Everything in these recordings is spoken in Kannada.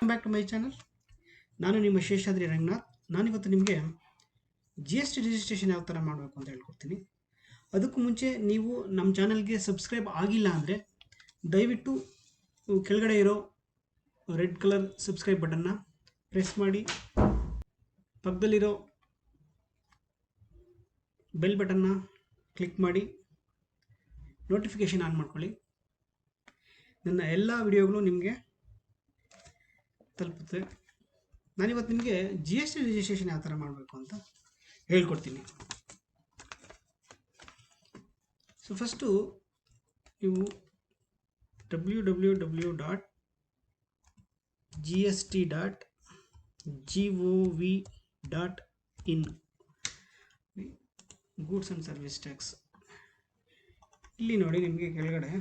Back to my channel. ನಾನು ನಿಮ್ಮ ಶೇಷಾದ್ರಿ ರಂಗನಾಥ್. ನಾನಿವತ್ತು ನಿಮಗೆ GST ರಿಜಿಸ್ಟ್ರೇಷನ್ ಯಾವ ಥರ ಮಾಡಬೇಕು ಅಂತ ಹೇಳ್ಕೊಡ್ತೀನಿ. ಅದಕ್ಕೂ ಮುಂಚೆ ನೀವು ನಮ್ಮ ಚಾನಲ್ಗೆ ಸಬ್ಸ್ಕ್ರೈಬ್ ಆಗಿಲ್ಲ ಅಂದರೆ ದಯವಿಟ್ಟು ಕೆಳಗಡೆ ಇರೋ ರೆಡ್ ಕಲರ್ ಸಬ್ಸ್ಕ್ರೈಬ್ ಬಟನ್ನ ಪ್ರೆಸ್ ಮಾಡಿ, ಪಕ್ಕದಲ್ಲಿರೋ ಬೆಲ್ ಬಟನ್ನ ಕ್ಲಿಕ್ ಮಾಡಿ, ನೋಟಿಫಿಕೇಷನ್ ಆನ್ ಮಾಡ್ಕೊಳ್ಳಿ. ನನ್ನ ಎಲ್ಲ ವಿಡಿಯೋಗಳು ನಿಮಗೆ ತಲುಪುತ್ತೆ. ನಾನಿವತ್ತು ನಿಮಗೆ GST ರಿಜಿಸ್ಟ್ರೇಷನ್ ಯಾವ ಥರ ಮಾಡಬೇಕು ಅಂತ ಹೇಳ್ಕೊಡ್ತೀನಿ. ಸೊ ಫಸ್ಟು ನೀವು www.gst.gov.in goods and service tax, ಇಲ್ಲಿ ನೋಡಿ ನಿಮಗೆ ಕೆಳಗಡೆ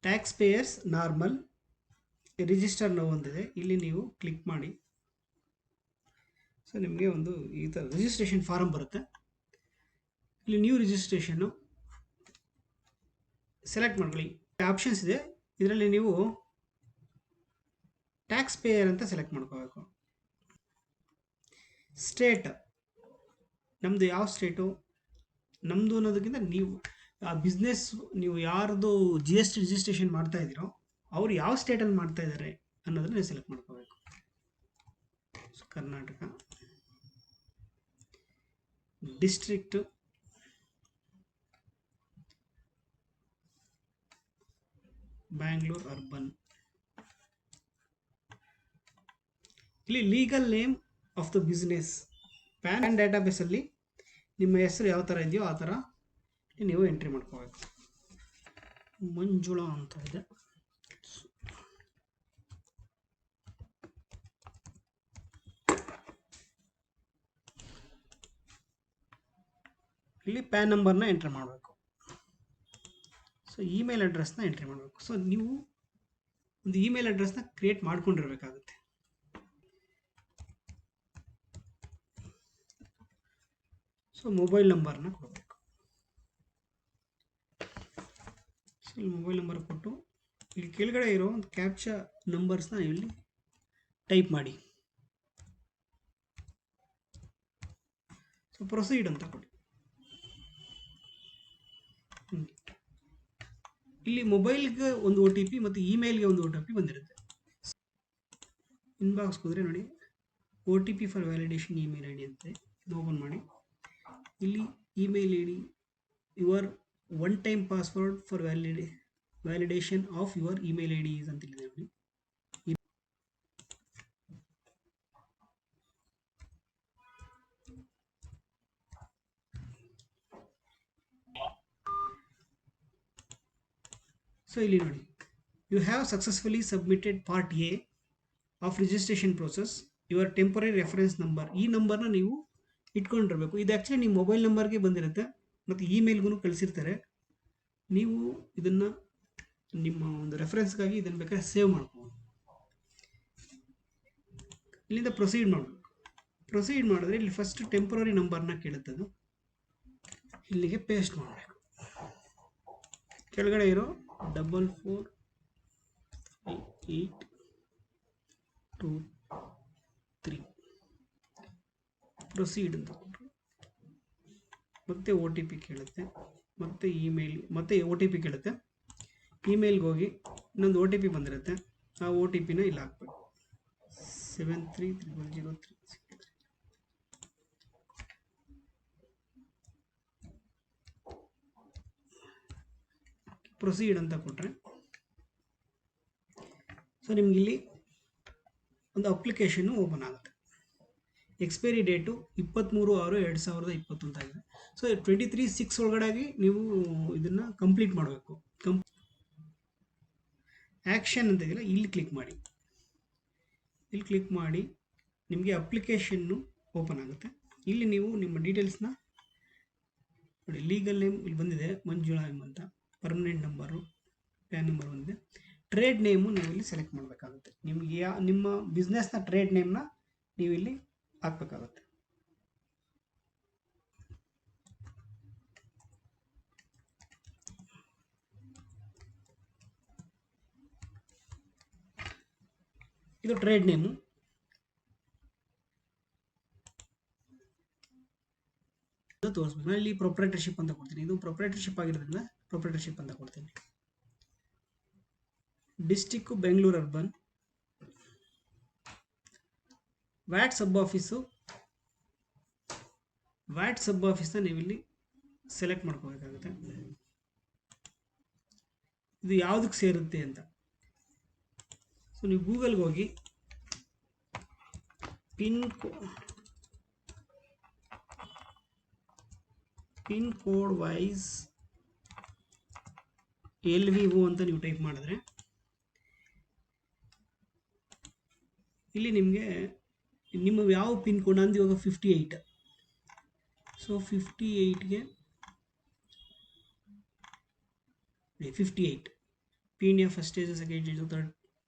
tax payers normal register now ಒಂದಿದೆ. ಇಲ್ಲಿ ನೀವು ಕ್ಲಿಕ್ ಮಾಡಿ. ಸೊ ನಿಮಗೆ ಒಂದು ಈ ಥರ ರಿಜಿಸ್ಟ್ರೇಷನ್ ಫಾರಮ್ ಬರುತ್ತೆ. ಇಲ್ಲಿ ನ್ಯೂ ರಿಜಿಸ್ಟ್ರೇಷನ್ನು ಸೆಲೆಕ್ಟ್ ಮಾಡ್ಕೊಳ್ಳಿ. ಆಪ್ಷನ್ಸ್ ಇದೆ, ಇದರಲ್ಲಿ ನೀವು ಟ್ಯಾಕ್ಸ್ ಪೇಯರ್ ಅಂತ ಸೆಲೆಕ್ಟ್ ಮಾಡ್ಕೋಬೇಕು. ಸ್ಟೇಟ್ ನಮ್ಮದು ಯಾವ ಸ್ಟೇಟು, ನಮ್ಮದು ಅನ್ನೋದಕ್ಕಿಂತ ನೀವು ಆ ಬಿಸ್ನೆಸ್, ನೀವು ಯಾರ್ದು GST ರಿಜಿಸ್ಟ್ರೇಷನ್ ಮಾಡ್ತಾ ಇದ್ದೀರೋ ಅವ್ರು ಯಾವ ಸ್ಟೇಟಲ್ಲಿ ಮಾಡ್ತಾ ಇದ್ದಾರೆ ಅನ್ನೋದನ್ನ ನೀವು ಸೆಲೆಕ್ಟ್ ಮಾಡ್ಕೋಬೇಕು. So Karnataka, district, Bangalore urban. ಇಲ್ಲಿ legal name of the business, PAN ಡೇಟಾಬೇಸಲ್ಲಿ ನಿಮ್ಮ ಹೆಸರು ಯಾವ ಥರ ಇದೆಯೋ ಆ ಥರ ನೀವು ಎಂಟ್ರಿ ಮಾಡ್ಕೋಬೇಕು. ಮಂಜುಳಾ ಅಂತ ಇದೆ. ಇಲ್ಲಿ ಪ್ಯಾನ್ ನಂಬರ್ನ ಎಂಟ್ರಿ ಮಾಡಬೇಕು. ಸೊ ಇಮೇಲ್ ಅಡ್ರೆಸ್ನ ಎಂಟ್ರಿ ಮಾಡಬೇಕು. ಸೊ ನೀವು ಒಂದು ಇಮೇಲ್ ಅಡ್ರೆಸ್ನ ಕ್ರಿಯೇಟ್ ಮಾಡ್ಕೊಂಡಿರ್ಬೇಕಾಗುತ್ತೆ. ಸೊ ಮೊಬೈಲ್ ನಂಬರ್ನ ಕೊಡಬೇಕು. ಸೊ ಇಲ್ಲಿ ಮೊಬೈಲ್ ನಂಬರ್ ಕೊಟ್ಟು ಇಲ್ಲಿ ಕೆಳಗಡೆ ಇರೋ ಒಂದು ಕ್ಯಾಪ್ಚಾ ನಂಬರ್ಸ್ನ ಇಲ್ಲಿ ಟೈಪ್ ಮಾಡಿ. ಸೊ ಪ್ರೊಸೀಡ್ ಅಂತ ಕೊಡಿ. ಇಲ್ಲಿ ಮೊಬೈಲ್ಗೆ ಒಂದು OTP ಮತ್ತು ಇಮೇಲ್ಗೆ ಒಂದು OTP ಬಂದಿರುತ್ತೆ. ಇನ್ಬಾಕ್ಸ್ಗೆ ಹೋದರೆ ನೋಡಿ OTP for validation email ID ಅಂತ ಓಪನ್ ಮಾಡಿ. ಇಲ್ಲಿ email ID, your one time password for validation of your email ID is ಅಂತ ಇದೆ ನೋಡಿ. ಸೊ ಇಲ್ಲಿ ನೋಡಿ, you have successfully submitted part A of registration process, your temporary reference number. ಈ ನಂಬರ್ನ ನೀವು ಇಟ್ಕೊಂಡಿರಬೇಕು. ಇದು ಆ್ಯಕ್ಚುಲಿ ನಿಮ್ಮ ಮೊಬೈಲ್ ನಂಬರ್ಗೆ ಬಂದಿರುತ್ತೆ ಮತ್ತು ಇಮೇಲ್ಗೂ ಕಳಿಸಿರ್ತಾರೆ. ನೀವು ಇದನ್ನು ನಿಮ್ಮ ಒಂದು ರೆಫರೆನ್ಸ್ಗಾಗಿ ಇದನ್ನು ಬೇಕಾದ್ರೆ ಸೇವ್ ಮಾಡ್ಕೋಬೋದು. ಇಲ್ಲಿಂದ ಪ್ರೊಸೀಡ್ ಮಾಡಬೇಕು. ಪ್ರೊಸೀಡ್ ಮಾಡಿದ್ರೆ ಇಲ್ಲಿ ಫಸ್ಟ್ ಟೆಂಪರರಿ ನಂಬರ್ನ ಕೇಳುತ್ತದು, ಇಲ್ಲಿಗೆ ಪೇಸ್ಟ್ ಮಾಡಬೇಕು. ಕೆಳಗಡೆ ಇರೋ 448823 ಪ್ರೊಸೀಡ್ ಅಂತ ಕೊಟ್ಟರು. ಮತ್ತೆ OTP ಕೇಳುತ್ತೆ, ಮತ್ತೆ ಇಮೇಲ್, ಮತ್ತೆ OTP ಕೇಳುತ್ತೆ. ಇಮೇಲ್ಗೆ ಹೋಗಿ ಇನ್ನೊಂದು OTP ಬಂದಿರುತ್ತೆ, ಆ OTPನ ಇಲ್ಲಿ ಹಾಕ್ಬೇಕು. 733003. ಪ್ರೊಸೀಡ್ ಅಂತ ಕೊಟ್ಟರೆ ಸೊ ನಿಮ್ಗೆ ಇಲ್ಲಿ ಒಂದು ಅಪ್ಲಿಕೇಶನ್ನು ಓಪನ್ ಆಗುತ್ತೆ. ಎಕ್ಸ್ಪೈರಿ ಡೇಟು 23/6/2020 ಅಂತ ಇದೆ. ಸೊ 23/6 ಒಳಗಡೆಗೆ ನೀವು ಇದನ್ನು ಕಂಪ್ಲೀಟ್ ಮಾಡಬೇಕು. ಆ್ಯಕ್ಷನ್ ಅಂತ ಇದೆಯಲ್ಲ, ಇಲ್ಲಿ ಕ್ಲಿಕ್ ಮಾಡಿ. ಇಲ್ಲಿ ಕ್ಲಿಕ್ ಮಾಡಿ ನಿಮಗೆ ಅಪ್ಲಿಕೇಶನ್ನು ಓಪನ್ ಆಗುತ್ತೆ. ಇಲ್ಲಿ ನೀವು ನಿಮ್ಮ ಡೀಟೇಲ್ಸ್ನ ನೋಡಿ. ಲೀಗಲ್ ನೇಮ್ ಇಲ್ಲಿ ಬಂದಿದೆ ಮಂಜುಳಾ ಅಂತ, ಪರ್ಮನೆಂಟ್ ನಂಬರು, ಪ್ಯಾನ್ ನಂಬರ್ ಬಂದಿದೆ. ಟ್ರೇಡ್ ನೇಮು ನೀವು ಇಲ್ಲಿ ಸೆಲೆಕ್ಟ್ ಮಾಡಬೇಕಾಗುತ್ತೆ. ನಿಮಗೆ ನಿಮ್ಮ ಬಿಸ್ನೆಸ್ನ ಟ್ರೇಡ್ ನೇಮ್ನ ನೀವು ಇಲ್ಲಿ ಹಾಕಬೇಕಾಗುತ್ತೆ. ಇದು ಟ್ರೇಡ್ ನೇಮು. ತೋರಿಸ್ಬೇಕು. ನಾನು ಇಲ್ಲಿ ಪ್ರೊಪ್ರೈಟರ್ಶಿಪ್ ಅಂತ ಕೊಡ್ತೀನಿ. ಇದು ಪ್ರೊಪ್ರೈಟರ್ಶಿಪ್ ಆಗಿರೋದ್ರಿಂದ ಪ್ರೊಪ್ರೈಟರ್ಶಿಪ್ ಅಂತ ಕೊಡ್ತೀನಿ. District Bengaluru urban. ವ್ಯಾಟ್ ಸಬ್ ಆಫೀಸು, ವ್ಯಾಟ್ ಸಬ್ ಆಫೀಸ್ನ ನೀವಿಲ್ಲಿ ಸೆಲೆಕ್ಟ್ ಮಾಡ್ಕೋಬೇಕಾಗುತ್ತೆ. ಇದು ಯಾವುದಕ್ಕೆ ಸೇರುತ್ತೆ ಅಂತ. ಸೊ ನೀವು ಗೂಗಲ್ಗೆ ಹೋಗಿ ಪಿನ್ ಕೋಡ್ ವೈಸ್ LVO ಅಂತ ನೀವು ಟೈಪ್ ಮಾಡಿದ್ರೆ ಇಲ್ಲಿ ನಿಮಗೆ ನಿಮ್ಮ ಯಾವ ಪಿನ್ ಕೋಡ್, ನಂದು ಇವಾಗ 58. ಸೊ 58ಗೆ 58 PNA first stage, second stage,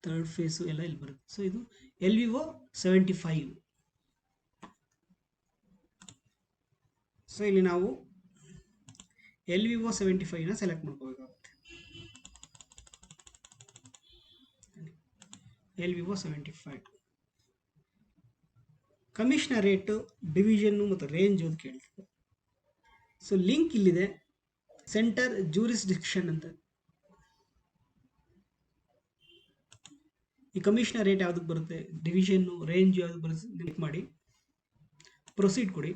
third phase ಎಲ್ಲ ಇಲ್ಲಿ ಬರುತ್ತೆ. ಸೊ ಇದು LVO 75. ಸೊ ಇಲ್ಲಿ ನಾವು LVO 75ನ ಸೆಲೆಕ್ಟ್ ಮಾಡ್ಕೋಬೇಕಾಗುತ್ತೆ. LVO 75. ಕಮಿಷನರೇಟು, ಡಿವಿಷನ್ನು ಮತ್ತು ರೇಂಜ್ ಅಂತ ಕೇಳ್ತದೆ. ಸೊ ಲಿಂಕ್ ಇಲ್ಲಿದೆ, ಸೆಂಟರ್ ಜೂರಿಸ್ಡಿಕ್ಷನ್ ಅಂತ. ಈ ಕಮಿಷನರೇಟ್ ಯಾವುದಕ್ಕೆ ಬರುತ್ತೆ, ಡಿವಿಷನ್ನು, ರೇಂಜ್ ಯಾವುದಕ್ಕೆ ಬರುತ್ತೆ, ಕ್ಲಿಕ್ ಮಾಡಿ ಪ್ರೊಸೀಡ್ ಕೊಡಿ.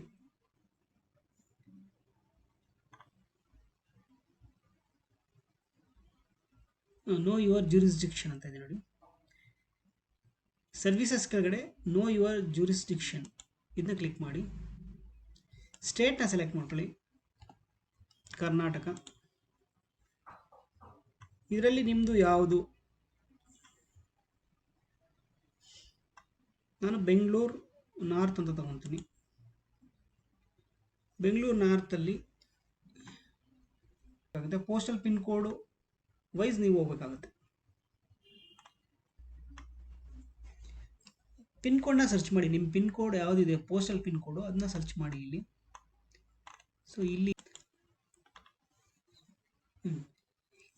ನೋ ಯುವರ್ ಜೂರಿಸ್ಡಿಕ್ಷನ್ ಅಂತ ಇದೆ ನೋಡಿ. ಸರ್ವಿಸಸ್ ಕೆಳಗಡೆ ನೋ ಯುವರ್ ಜೂರಿಸ್ಡಿಕ್ಷನ್ ಇದನ್ನ ಕ್ಲಿಕ್ ಮಾಡಿ. ಸ್ಟೇಟ್ನ ಸೆಲೆಕ್ಟ್ ಮಾಡ್ಕೊಳ್ಳಿ, ಕರ್ನಾಟಕ. ಇದರಲ್ಲಿ ನಿಮ್ಮದು ಯಾವುದು, ನಾನು ಬೆಂಗಳೂರು ನಾರ್ತ್ ಅಂತ ತಗೊತೀನಿ. ಬೆಂಗಳೂರು ನಾರ್ತಲ್ಲಿ ಆಗುತ್ತೆ. ಪೋಸ್ಟಲ್ ಪಿನ್ ಕೋಡು ವೈಸ್ ನೀವು ಹೋಗ್ಬೇಕಾಗುತ್ತೆ. ಪಿನ್ ಕೋಡ್ನ ಸರ್ಚ್ ಮಾಡಿ, ನಿಮ್ಮ ಪಿನ್ ಕೋಡ್ ಯಾವುದಿದೆ ಪೋಸ್ಟಲ್ ಪಿನ್ ಕೋಡು ಅದನ್ನ ಸರ್ಚ್ ಮಾಡಿ ಇಲ್ಲಿ. ಸೊ ಇಲ್ಲಿ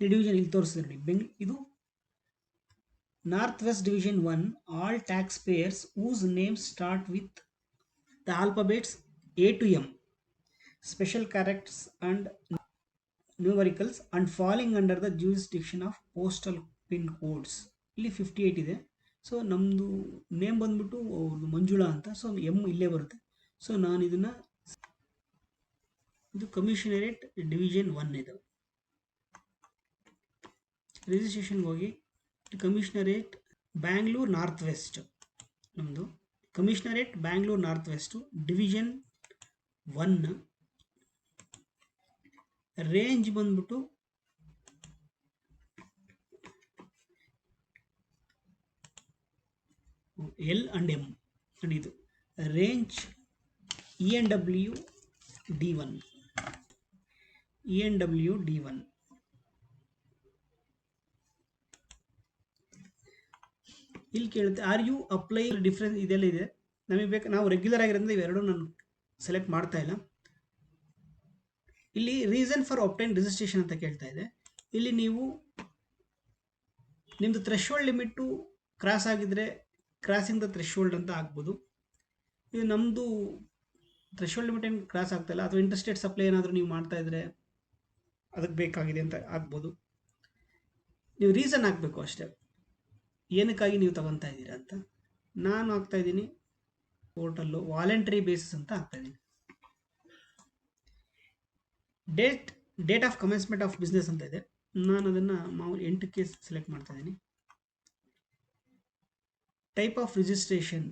ಡಿವಿಷನ್ ಇಲ್ಲಿ ತೋರಿಸ್ತಾರೆ ನೋಡಿ. ಇದು north west division 1. All taxpayers whose names start with the alphabets A to M, special characters and numericals and falling under the jurisdiction of postal pin codes. ಇಲ್ಲಿ 58 ಇದೆ. ಸೊ ನಮ್ಮದು ನೇಮ್ ಬಂದ್ಬಿಟ್ಟು ಅವ್ರದ್ದು ಮಂಜುಳಾ ಅಂತ. ಸೊ M ಇಲ್ಲೇ ಬರುತ್ತೆ. ಸೊ ನಾನು ಇದನ್ನು, ಇದು ಕಮಿಷನರೇಟ್ ಡಿವಿಷನ್ 1 ಇದು. ರಿಜಿಸ್ಟ್ರೇಷನ್ಗೆ ಹೋಗಿ ಕಮಿಷನರೇಟ್ ಬ್ಯಾಂಗ್ಳೂರ್ ನಾರ್ತ್ ವೆಸ್ಟ್, ನಮ್ಮದು commissionerate Bangalore north west division 1. Range ಬಂದ್ಬಿಟ್ಟು L and M and ಇದು range ENW D1. ENW D1. ಇಲ್ಲಿ ಕೇಳುತ್ತೆ ಆರ್ ಯು ಅಪ್ಲೈ ಡಿಫ್ರೆನ್ಸ್, ಇದೆಲ್ಲ ಇದೆ. ನಮಗೆ ಬೇಕು, ನಾವು ರೆಗ್ಯುಲರ್ ಆಗಿರೋದ್ರಿಂದ ಇವೆರಡು ನಾನು ಸೆಲೆಕ್ಟ್ ಮಾಡ್ತಾ ಇಲ್ಲ. ಇಲ್ಲಿ ರೀಸನ್ ಫಾರ್ ಆಬ್ಟೈನ್ ರಿಜಿಸ್ಟ್ರೇಷನ್ ಅಂತ ಕೇಳ್ತಾ ಇದೆ. ಇಲ್ಲಿ ನೀವು ನಿಮ್ಮದು ಥ್ರೆಶೋಲ್ಡ್ ಲಿಮಿಟು ಕ್ರಾಸ್ ಆಗಿದ್ರೆ ಕ್ರಾಸಿಂಗ್ ದ ಥ್ರೆಶೋಲ್ಡ್ ಅಂತ ಆಗ್ಬೋದು. ಇದು ನಮ್ಮದು ಥ್ರೆಶೋಲ್ಡ್ ಲಿಮಿಟ್ ಏನು ಕ್ರಾಸ್ ಆಗ್ತಾ ಇಲ್ಲ, ಅಥವಾ ಇಂಟರ್ಸ್ಟೇಟ್ ಸಪ್ಲೈ ಏನಾದರೂ ನೀವು ಮಾಡ್ತಾ ಇದ್ರೆ ಅದಕ್ಕೆ ಬೇಕಾಗಿದೆ ಅಂತ ಆಗ್ಬೋದು. ನೀವು ರೀಸನ್ ಹಾಕಬೇಕು ಅಷ್ಟೇ, ಏನಕ್ಕಾಗಿ ನೀವು ತಗೊತಾ ಇದ್ದೀರಾ ಅಂತ. ನಾನು ಹಾಕ್ತಾ ಇದ್ದೀನಿ ಪೋರ್ಟಲ್ಲು ವಾಲಂಟ್ರಿ ಬೇಸಿಸ್ ಅಂತ ಹಾಕ್ತಾ ಇದ್ದೀನಿ. Date of commencement of business ಅಂತ ಇದೆ. ನಾನು ಅದನ್ನು 8ಕ್ಕೆ ಸೆಲೆಕ್ಟ್ ಮಾಡ್ತಾ ಇದ್ದೀನಿ. Type of registration,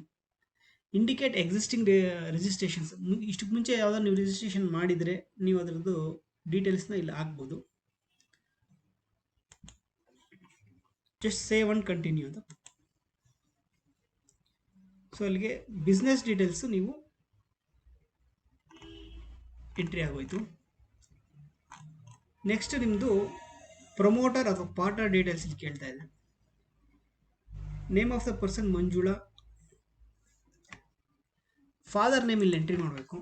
indicate existing registrations. ಇಷ್ಟಕ್ಕೆ ಮುಂಚೆ ಯಾವುದಾದ್ರು ನೀವು ರಿಜಿಸ್ಟ್ರೇಷನ್ ಮಾಡಿದರೆ ನೀವು ಅದರದ್ದು ಡೀಟೇಲ್ಸ್ನ ಇಲ್ಲಿ ಹಾಕ್ಬೋದು. ಜಸ್ಟ್ ಸೇವ್ ಅಂಡ್ ಕಂಟಿನ್ಯೂ ಅಂತ. ಸೊ ಅಲ್ಲಿಗೆ ಬಿಸ್ನೆಸ್ ಡೀಟೇಲ್ಸು ನೀವು ಎಂಟ್ರಿ ಆಗೋಯ್ತು. ನೆಕ್ಸ್ಟ್ ನಿಮ್ಮದು ಪ್ರಮೋಟರ್ ಅಥವಾ ಪಾರ್ಟ್ನರ್ ಡೀಟೇಲ್ಸ್ ಇಲ್ಲಿ ಕೇಳ್ತಾ ಇದೆ. Name of the person Manjula. Father name ಇಲ್ಲಿ ಎಂಟ್ರಿ ಮಾಡಬೇಕು.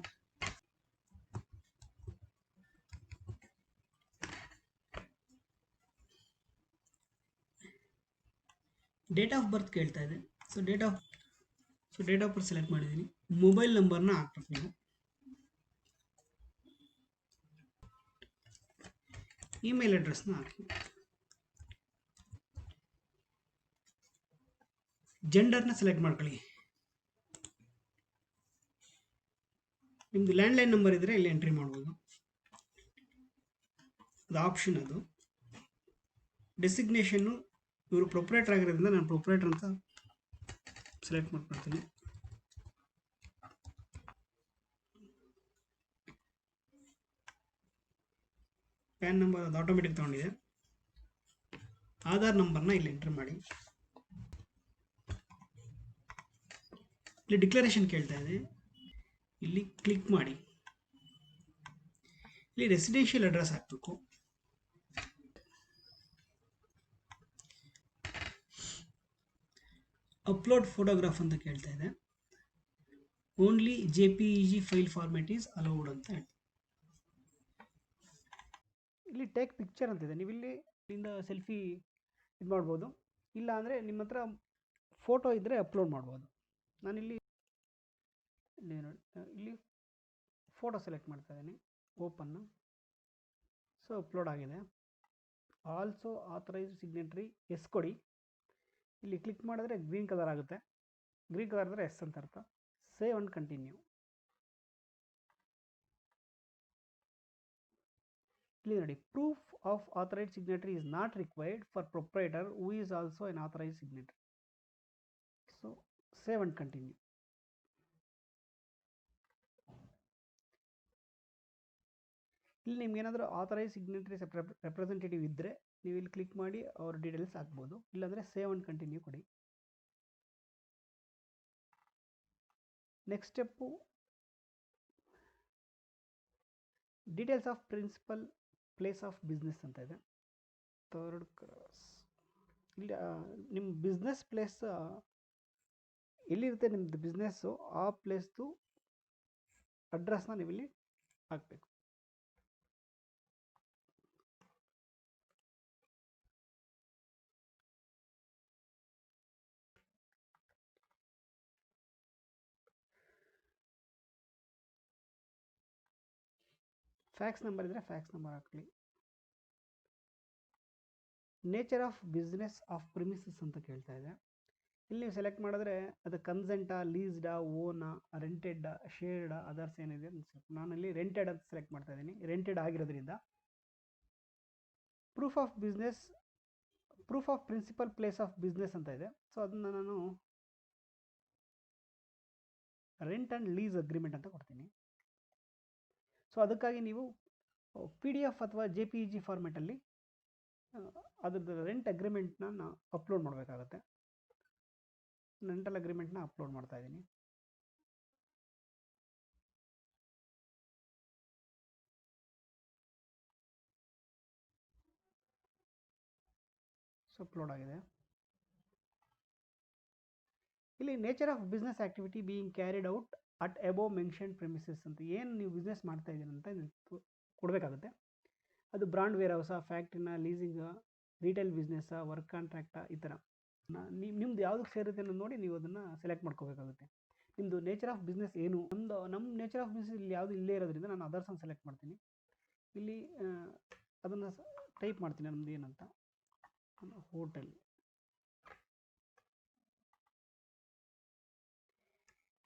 ಡೇಟ್ ಆಫ್ ಬರ್ತ್ ಕೇಳ್ತಾ ಇದೆ. So date of birth select ಮಾಡಿದ್ದೀನಿ. ಮೊಬೈಲ್ ನಂಬರ್ನ ಹಾಕ್ಬೇಕು ನೀವು. ಇಮೇಲ್ ಅಡ್ರೆಸ್ನ ಹಾಕಿ. ಜೆಂಡರ್ನ ಸೆಲೆಕ್ಟ್ ಮಾಡ್ಕೊಳ್ಳಿ. ನಿಮ್ಮದು ಲ್ಯಾಂಡ್ಲೈನ್ ನಂಬರ್ ಇದ್ದರೆ ಇಲ್ಲಿ ಎಂಟ್ರಿ ಮಾಡ್ಬೋದು, ಅದು ಆಪ್ಷನ್. ಅದು ಡೆಸಿಗ್ನೇಷನ್ನು ಇವರು ಪ್ರೊಪ್ರೈಟರ್ ಆಗಿರೋದ್ರಿಂದ ನಾನು ಪ್ರೊಪ್ರೈಟರ್ ಅಂತ ಸೆಲೆಕ್ಟ್ ಮಾಡ್ಕೊಳ್ತೀನಿ. ಪ್ಯಾನ್ ನಂಬರ್ ಅದು ಆಟೋಮೆಟಿಕ್ ತೊಗೊಂಡಿದೆ. ಆಧಾರ್ ನಂಬರ್ನ ಇಲ್ಲಿ ಎಂಟ್ರ್ ಮಾಡಿ. ಇಲ್ಲಿ ಡಿಕ್ಲರೇಷನ್ ಕೇಳ್ತಾ ಇದೆ, ಇಲ್ಲಿ ಕ್ಲಿಕ್ ಮಾಡಿ. ಇಲ್ಲಿ ರೆಸಿಡೆನ್ಷಿಯಲ್ ಅಡ್ರೆಸ್ ಹಾಕಬೇಕು. ಅಪ್ಲೋಡ್ ಫೋಟೋಗ್ರಾಫ್ ಅಂತ ಕೇಳ್ತಾ ಇದೆ. Only JPEG file format is allowed ಅಂತ ಹೇಳ್ತೀವಿ. ಇಲ್ಲಿ ಟೇಕ್ ಪಿಕ್ಚರ್ ಅಂತಿದೆ, ನೀವು ಇಲ್ಲಿ ಇಲ್ಲಿಂದ ಸೆಲ್ಫಿ ಇದು ಮಾಡ್ಬೋದು. ಇಲ್ಲ ಅಂದರೆ ನಿಮ್ಮ ಹತ್ರ ಫೋಟೋ ಇದ್ದರೆ ಅಪ್ಲೋಡ್ ಮಾಡ್ಬೋದು. ನಾನಿಲ್ಲಿ ಇಲ್ಲಿ ಫೋಟೋ ಸೆಲೆಕ್ಟ್ ಮಾಡ್ತಾ ಇದ್ದೀನಿ, ಓಪನ್ನು. ಸೊ ಅಪ್ಲೋಡ್ ಆಗಿದೆ. ಆಲ್ಸೋ ಆಥರೈಸ್ ಸಿಗ್ನೇಟರಿ ಎಸ್ ಕೊಡಿ. ಇಲ್ಲಿ ಕ್ಲಿಕ್ ಮಾಡಿದ್ರೆ ಗ್ರೀನ್ ಕಲರ್ ಆಗುತ್ತೆ. ಗ್ರೀನ್ ಕಲರ್ ಅಂದರೆ ಎಸ್ ಅಂತ ಅರ್ಥ. Save and continue. ಇಲ್ಲಿ ನೋಡಿ, proof of authorised signatory is not required for proprietor who is also N authorised signatory. So save and continue. ಇಲ್ಲಿ ನಿಮ್ಗೆ ಏನಾದರೂ ಆಥರೈಸ್ ಸಿಗ್ನೇಟರಿ ರೆಪ್ರೆಸೆಂಟೇಟಿವ್ ಇದ್ದರೆ ನೀವು ಇಲ್ಲಿ ಕ್ಲಿಕ್ ಮಾಡಿ ಅವ್ರ ಡೀಟೇಲ್ಸ್ ಹಾಕ್ಬೋದು. ಇಲ್ಲಾಂದರೆ ಸೇವ್ ಅಂಡ್ ಕಂಟಿನ್ಯೂ ಕೊಡಿ. Next step details of principal place of business ಅಂತ ಇದೆ. Third cross. ಇಲ್ಲಿ ನಿಮ್ಮ ಬಿಸ್ನೆಸ್ ಪ್ಲೇಸ್ ಎಲ್ಲಿರುತ್ತೆ, ನಿಮ್ಮದು ಬಿಸ್ನೆಸ್ಸು ಆ ಪ್ಲೇಸ್ದು ಅಡ್ರೆಸ್ನ ನೀವು ಇಲ್ಲಿ ಹಾಕಬೇಕು. ಫ್ಯಾಕ್ಸ್ ನಂಬರ್ ಇದ್ದರೆ ಫ್ಯಾಕ್ಸ್ ನಂಬರ್ ಹಾಕಲಿ. Nature of business of premises ಅಂತ ಕೇಳ್ತಾ ಇದೆ. ಇಲ್ಲಿ ನೀವು ಸೆಲೆಕ್ಟ್ ಮಾಡಿದ್ರೆ ಅದು ಕನ್ಸೆಂಟಾ, ಲೀಸ್ಡಾ, ಓನಾ, ರೆಂಟೆಡ್, ಶೇರ್ಡಾ, ಅದರ್ಸ್ ಏನಿದೆ ನಾನು ಇಲ್ಲಿ ರೆಂಟೆಡ್ ಅಂತ ಸೆಲೆಕ್ಟ್ ಮಾಡ್ತಾ ಇದ್ದೀನಿ, ರೆಂಟೆಡ್ ಆಗಿರೋದ್ರಿಂದ. Proof of business, proof of principal place of business ಅಂತ ಇದೆ. ಸೊ ಅದನ್ನು ನಾನು ರೆಂಟ್ ಆ್ಯಂಡ್ ಲೀಸ್ ಅಗ್ರಿಮೆಂಟ್ ಅಂತ ಕೊಡ್ತೀನಿ. ಸೊ ಅದಕ್ಕಾಗಿ ನೀವು PDF ಅಥವಾ JPEG ಫಾರ್ಮೆಟಲ್ಲಿ ಅದ್ರದ್ದು ರೆಂಟ್ ಅಗ್ರಿಮೆಂಟ್ನ ಅಪ್ಲೋಡ್ ಮಾಡಬೇಕಾಗತ್ತೆ. ರೆಂಟಲ್ ಅಗ್ರಿಮೆಂಟ್ನ ಅಪ್ಲೋಡ್ ಮಾಡ್ತಾ ಇದ್ದೀನಿ. ಸೊ ಅಪ್ಲೋಡ್ ಆಗಿದೆ. ಇಲ್ಲಿ nature of business activity being carried out at above mentioned premises ಅಂತ ಏನು ನೀವು ಬಿಸ್ನೆಸ್ ಮಾಡ್ತಾ ಇದ್ದೀರಿ ಅಂತ ಕೊಡಬೇಕಾಗುತ್ತೆ. ಅದು ಬ್ರಾಂಡ್ ವೇರ್ ಹೌಸಾ, ಫ್ಯಾಕ್ಟ್ರಿನ, ಲೀಸಿಂಗ, ರಿಟೇಲ್ ಬಿಸ್ನೆಸ್ಸಾ, ವರ್ಕ್ ಕಾಂಟ್ರಾಕ್ಟಾ, ಈ ಥರ ನಿಮ್ದು ಯಾವುದಕ್ಕೆ ಸೇರುತ್ತೆ ಅನ್ನೋದು ನೋಡಿ ನೀವು ಅದನ್ನು ಸೆಲೆಕ್ಟ್ ಮಾಡ್ಕೋಬೇಕಾಗುತ್ತೆ. ನಿಮ್ಮದು ನೇಚರ್ ಆಫ್ ಬಿಸ್ನೆಸ್ ಏನು, ನಮ್ಮ ನೇಚರ್ ಆಫ್ ಬಿಸ್ನೆಸ್ ಇಲ್ಲಿ ಯಾವುದು ಇಲ್ಲೇ ಇರೋದ್ರಿಂದ ನಾನು ಅದರ್ಸನ್ನು ಸೆಲೆಕ್ಟ್ ಮಾಡ್ತೀನಿ. ಇಲ್ಲಿ ಅದನ್ನು ಟೈಪ್ ಮಾಡ್ತೀನಿ ನಮ್ಮದು ಏನಂತ. Hotel.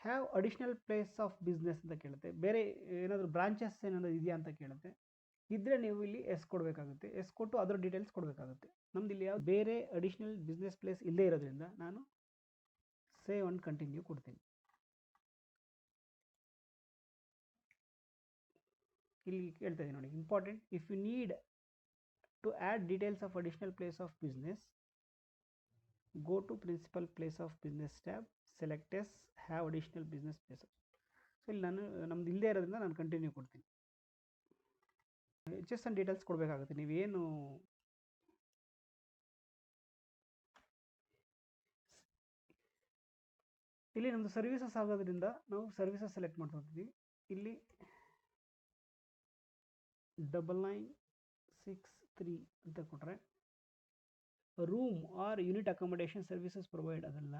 Have additional place of business ಅಂತ ಕೇಳುತ್ತೆ. ಬೇರೆ ಏನಾದರೂ ಬ್ರಾಂಚಸ್ ಏನಾದರೂ ಇದೆಯಾ ಅಂತ ಕೇಳುತ್ತೆ. ಇದ್ದರೆ ನೀವು ಇಲ್ಲಿ ಎಸ್ ಕೊಡಬೇಕಾಗುತ್ತೆ. ಎಸ್ ಕೊಟ್ಟು ಅದರ ಡೀಟೇಲ್ಸ್ ಕೊಡಬೇಕಾಗುತ್ತೆ. ನಮ್ದು ಇಲ್ಲಿ ಯಾವ್ದು ಬೇರೆ ಅಡಿಷ್ನಲ್ ಬಿಸ್ನೆಸ್ ಪ್ಲೇಸ್ ಇಲ್ಲದೇ ಇರೋದ್ರಿಂದ ನಾನು ಸೇವ್ ಅಂಡ್ ಕಂಟಿನ್ಯೂ ಕೊಡ್ತೀನಿ. ಇಲ್ಲಿ ಕೇಳ್ತಾ ಇದ್ದೀನಿ ನೋಡಿ, important, if you need to add details of additional place of business, go to principal place of business tab, select yes, have additional business place. So ಇಲ್ಲಿ ನಾನು ನಮ್ದು ಇಲ್ಲದೇ ಇರೋದ್ರಿಂದ ನಾನು ಕಂಟಿನ್ಯೂ ಕೊಡ್ತೀನಿ. ಜಸ್ಟ್ ಒಂದು ಡೀಟೇಲ್ಸ್ ಕೊಡಬೇಕಾಗುತ್ತೆ. ನೀವೇನು ಇಲ್ಲಿ ನಮ್ಮದು ಸರ್ವಿಸಸ್ ಆಗೋದ್ರಿಂದ ನಾವು ಸರ್ವಿಸಸ್ ಸೆಲೆಕ್ಟ್ ಮಾಡ್ಕೊತೀವಿ. ಇಲ್ಲಿ 9963 ಅಂತ ಕೊಟ್ಟರೆ room or unit accommodation services provide ಅದೆಲ್ಲ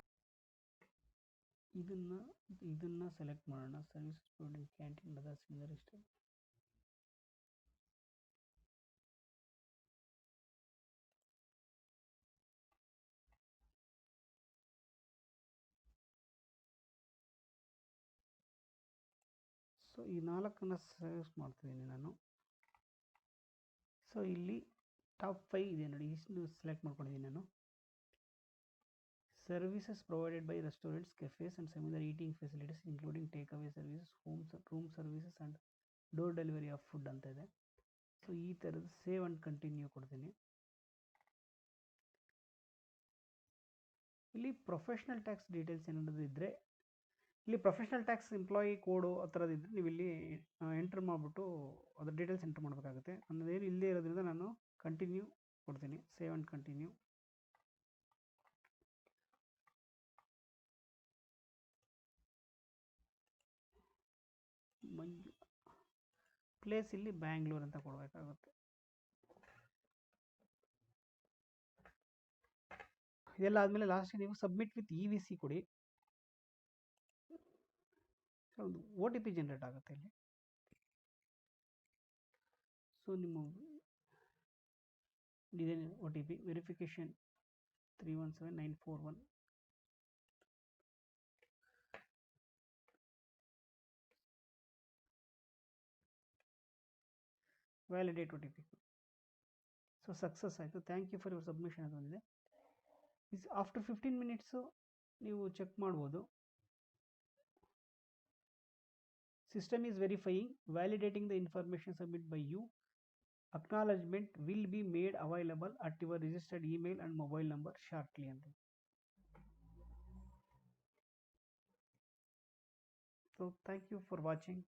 ಇದನ್ನು ಸೆಲೆಕ್ಟ್ ಮಾಡೋಣ. Service providing canteen others similar ಇಷ್ಟ. ಸೊ ಈ 4 ಸೆಲೆಕ್ಟ್ ಮಾಡ್ತಿದ್ದೀನಿ ನಾನು. ಸೊ ಇಲ್ಲಿ ಟಾಪ್ 5 ಇದೆ ನೋಡಿ, ಇಷ್ಟು ಸೆಲೆಕ್ಟ್ ಮಾಡ್ಕೊಂಡಿದ್ದೀನಿ ನಾನು. Services provided by restaurants, cafes and similar eating facilities including take away services, room services and door delivery of food ಅಂತ ಇದೆ. ಸೊ ಈ ಥರದ್ದು ಸೇವ್ ಆ್ಯಂಡ್ ಕಂಟಿನ್ಯೂ ಕೊಡ್ತೀನಿ. ಇಲ್ಲಿ ಪ್ರೊಫೆಷ್ನಲ್ ಟ್ಯಾಕ್ಸ್ ಡೀಟೇಲ್ಸ್ ಏನಾದರೂ ಇದ್ದರೆ, ಇಲ್ಲಿ ಪ್ರೊಫೆಷ್ನಲ್ ಟ್ಯಾಕ್ಸ್ ಎಂಪ್ಲಾಯಿ ಕೋಡು ಆ ಥರದ್ದು ಇದ್ದರೆ ನೀವು ಇಲ್ಲಿ ಎಂಟ್ರ್ ಮಾಡಿಬಿಟ್ಟು ಅದ್ರ ಡೀಟೇಲ್ಸ್ ಎಂಟ್ರ್ ಮಾಡಬೇಕಾಗುತ್ತೆ. ಅನ್ನೋದೇನು ಇಲ್ಲದೇ ಇರೋದ್ರಿಂದ ನಾನು ಕಂಟಿನ್ಯೂ ಕೊಡ್ತೀನಿ, ಸೇವ್ ಆ್ಯಂಡ್ ಕಂಟಿನ್ಯೂ. ಪ್ಲೇಸ್ ಇಲ್ಲಿ ಬ್ಯಾಂಗ್ಳೂರ್ ಅಂತ ಕೊಡಬೇಕಾಗುತ್ತೆ. ಇದೆಲ್ಲ ಆದಮೇಲೆ ಲಾಸ್ಟಿಗೆ ನೀವು ಸಬ್ಮಿಟ್ ವಿತ್ EVC ಕೊಡಿ. ಒಂದು OTP ಜನರೇಟ್ ಆಗುತ್ತೆ ಇಲ್ಲಿ. ಸೊ ನಿಮ್ಮ ಇದೇನು OTP verification 317941. Validate OTP. So success ಆಯಿತು. Thank you for your submission ಅಂತ ಬಂದಿದೆ. ಆಫ್ಟರ್ 15 ಮಿನಿಟ್ಸು ನೀವು ಚೆಕ್ ಮಾಡ್ಬೋದು. System is verifying, validating the information submit by you. Acknowledgement will be made available at your registered email and mobile number shortly ಅಂತ. So thank you for watching.